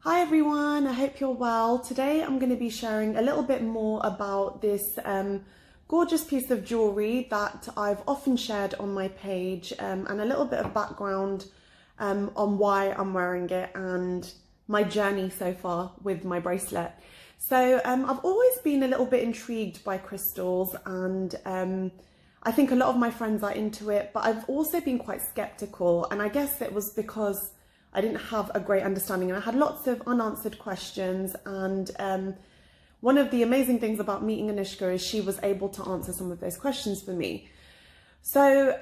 Hi everyone, I hope you're well. Today I'm going to be sharing a little bit more about this gorgeous piece of jewellery that I've often shared on my page, and a little bit of background on why I'm wearing it and my journey so far with my bracelet. So I've always been a little bit intrigued by crystals, and I think a lot of my friends are into it, but I've also been quite skeptical, and I guess it was because I didn't have a great understanding and I had lots of unanswered questions. And one of the amazing things about meeting Anishka is she was able to answer some of those questions for me. So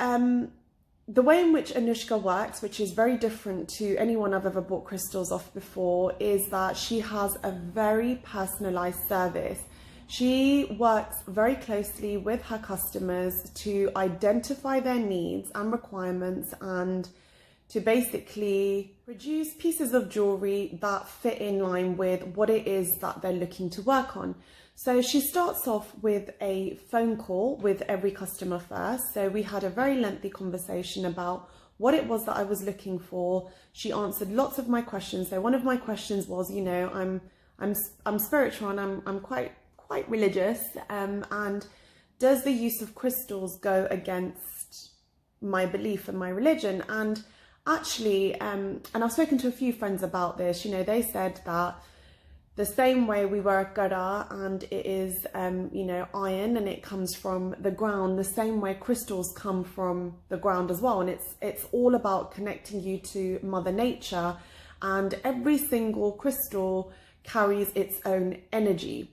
the way in which Anishka works, which is very different to anyone I've ever bought crystals off before, is that she has a very personalized service. She works very closely with her customers to identify their needs and requirements and to basically produce pieces of jewellery that fit in line with what it is that they're looking to work on. So she starts off with a phone call with every customer first. So we had a very lengthy conversation about what it was that I was looking for. She answered lots of my questions. So one of my questions was, you know, I'm spiritual and I'm quite religious, and does the use of crystals go against my belief and my religion? And actually, and I've spoken to a few friends about this, you know, they said that the same way we wear a gara and it is, you know, iron and it comes from the ground, the same way crystals come from the ground as well. And it's all about connecting you to Mother Nature, and every single crystal carries its own energy.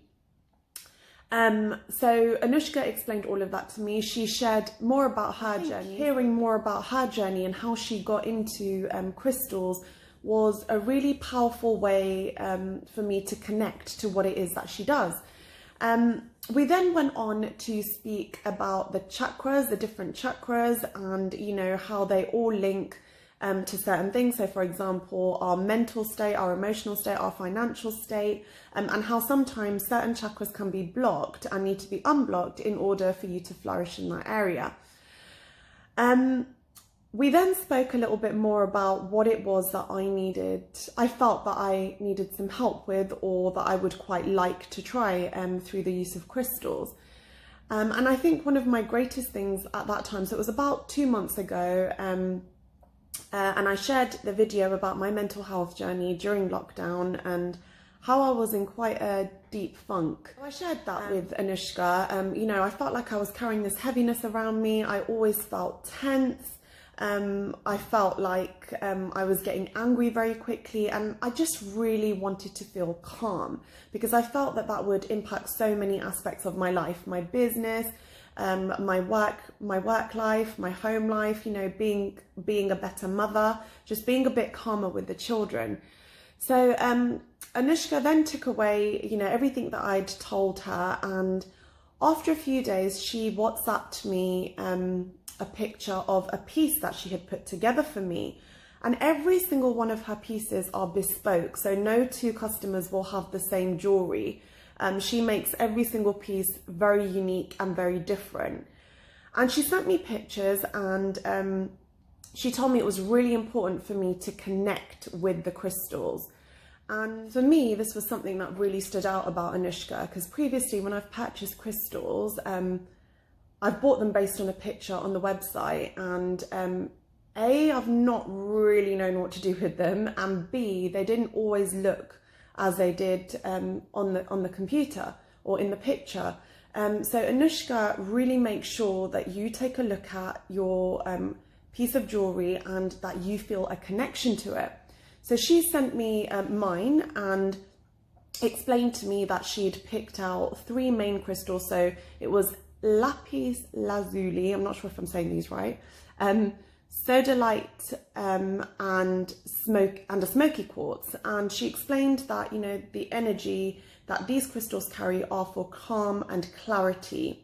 So Anishka explained all of that to me. She shared more about her journey. Hearing more about her journey and how she got into crystals was a really powerful way for me to connect to what it is that she does. We then went on to speak about the chakras, the different chakras, and you know how they all link to certain things. So for example, our mental state, our emotional state, our financial state, and how sometimes certain chakras can be blocked and need to be unblocked in order for you to flourish in that area. We then spoke a little bit more about what it was that I felt that I needed some help with, or that I would quite like to try through the use of crystals. And I think one of my greatest things at that time, so it was about 2 months ago, and I shared the video about my mental health journey during lockdown and how I was in quite a deep funk. I shared that with Anishka. You know, I felt like I was carrying this heaviness around me. I always felt tense. I felt like I was getting angry very quickly, and I just really wanted to feel calm because I felt that that would impact so many aspects of my life, my business, my work life, my home life, you know, being a better mother, just being a bit calmer with the children. So Anishka then took away, you know, everything that I'd told her, and after a few days she WhatsApped me a picture of a piece that she had put together for me, and every single one of her pieces are bespoke, so no two customers will have the same jewellery. She makes every single piece very unique and very different. And she sent me pictures, and she told me it was really important for me to connect with the crystals. And for me, this was something that really stood out about Anishka, because previously when I've purchased crystals, I've bought them based on a picture on the website, and A, I've not really known what to do with them, and B, they didn't always look as they did on the computer or in the picture. So Anishka really makes sure that you take a look at your piece of jewellery and that you feel a connection to it. So she sent me mine and explained to me that she'd picked out 3 main crystals. So it was lapis lazuli, I'm not sure if I'm saying these right, sodalite, and a smoky quartz. And she explained that, you know, the energy that these crystals carry are for calm and clarity.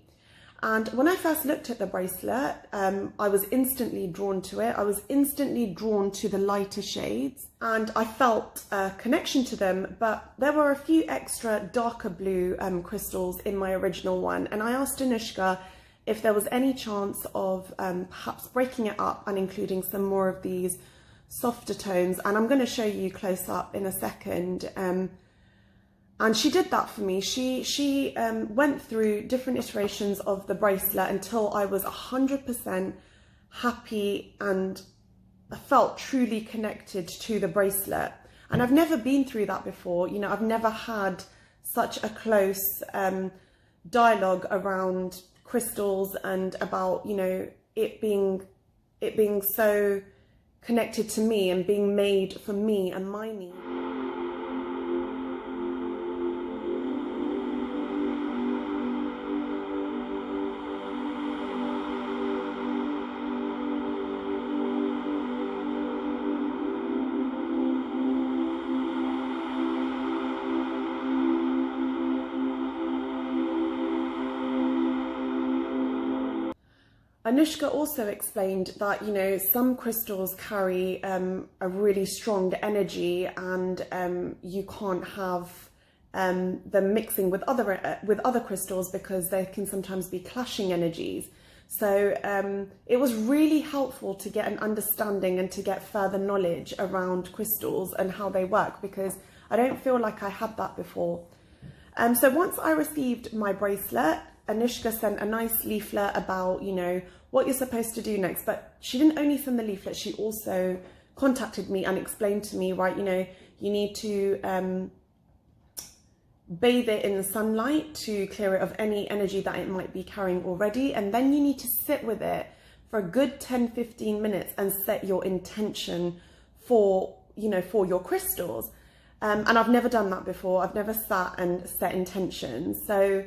And when I first looked at the bracelet, I was instantly drawn to it. I was instantly drawn to the lighter shades, and I felt a connection to them. But there were a few extra darker blue crystals in my original one, and I asked Anishka if there was any chance of perhaps breaking it up and including some more of these softer tones, and I'm going to show you close up in a second. And she did that for me. She went through different iterations of the bracelet until I was 100% happy and I felt truly connected to the bracelet. And I've never been through that before. You know, I've never had such a close dialogue around crystals and about, you know, it being so connected to me and being made for me and my needs. Anishka also explained that, you know, some crystals carry a really strong energy, and you can't have them mixing with other crystals because there can sometimes be clashing energies. So it was really helpful to get an understanding and to get further knowledge around crystals and how they work, because I don't feel like I had that before. So once I received my bracelet, Anishka sent a nice leaflet about, you know, what you're supposed to do next. But she didn't only send the leaflet, she also contacted me and explained to me, right, you know, you need to bathe it in the sunlight to clear it of any energy that it might be carrying already. And then you need to sit with it for a good 10-15 minutes and set your intention for, you know, for your crystals. And I've never done that before. I've never sat and set intentions. So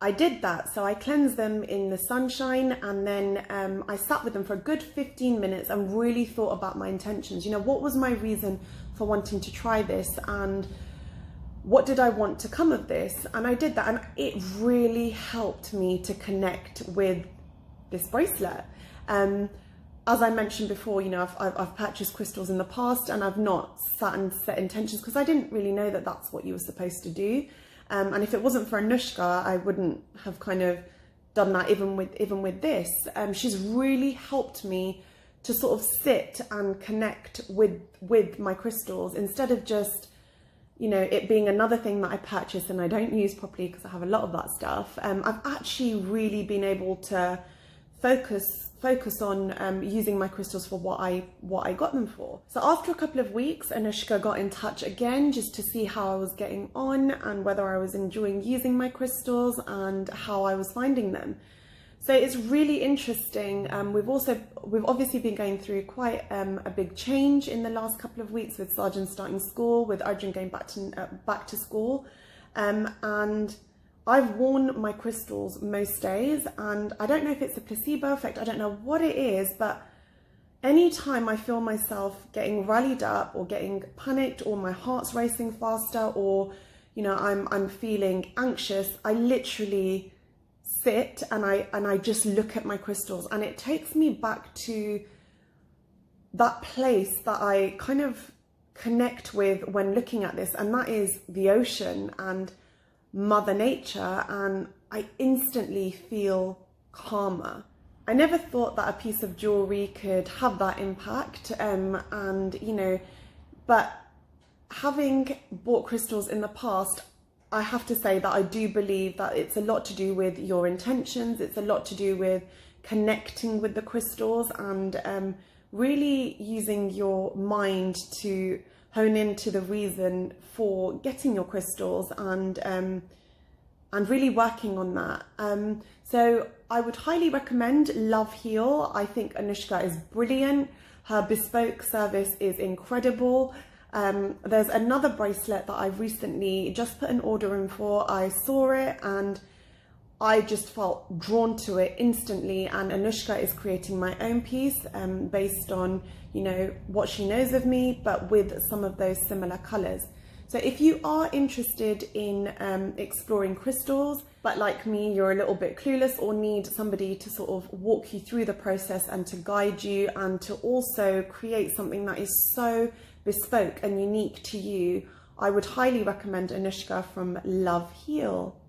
I did that. So I cleansed them in the sunshine, and then I sat with them for a good 15 minutes and really thought about my intentions. You know, what was my reason for wanting to try this, and what did I want to come of this? And I did that, and it really helped me to connect with this bracelet. As I mentioned before, you know, I've purchased crystals in the past and I've not sat and set intentions because I didn't really know that that's what you were supposed to do. And if it wasn't for Anishka, I wouldn't have kind of done that even with this. She's really helped me to sort of sit and connect with my crystals instead of just, you know, it being another thing that I purchase and I don't use properly because I have a lot of that stuff. I've actually really been able to focus on using my crystals for what I got them for. So after a couple of weeks, Anishka got in touch again just to see how I was getting on and whether I was enjoying using my crystals and how I was finding them. So it's really interesting. We've obviously been going through quite a big change in the last couple of weeks with Sarjan starting school, with Arjun going back to school, and I've worn my crystals most days, and I don't know if it's a placebo effect, I don't know what it is, but anytime I feel myself getting rallied up or getting panicked or my heart's racing faster or, you know, I'm feeling anxious, I literally sit and I just look at my crystals, and it takes me back to that place that I kind of connect with when looking at this, and that is the ocean and Mother Nature, and I instantly feel calmer. I never thought that a piece of jewellery could have that impact, and you know, but having bought crystals in the past, I have to say that I do believe that it's a lot to do with your intentions, it's a lot to do with connecting with the crystals and really using your mind to hone into the reason for getting your crystals and really working on that. So I would highly recommend Love Heal. I think Anishka is brilliant. Her bespoke service is incredible. There's another bracelet that I've recently just put an order in for. I saw it and I just felt drawn to it instantly, and Anishka is creating my own piece based on, you know, what she knows of me, but with some of those similar colours. So if you are interested in exploring crystals, but like me, you're a little bit clueless or need somebody to sort of walk you through the process and to guide you and to also create something that is so bespoke and unique to you, I would highly recommend Anishka from Love Heal.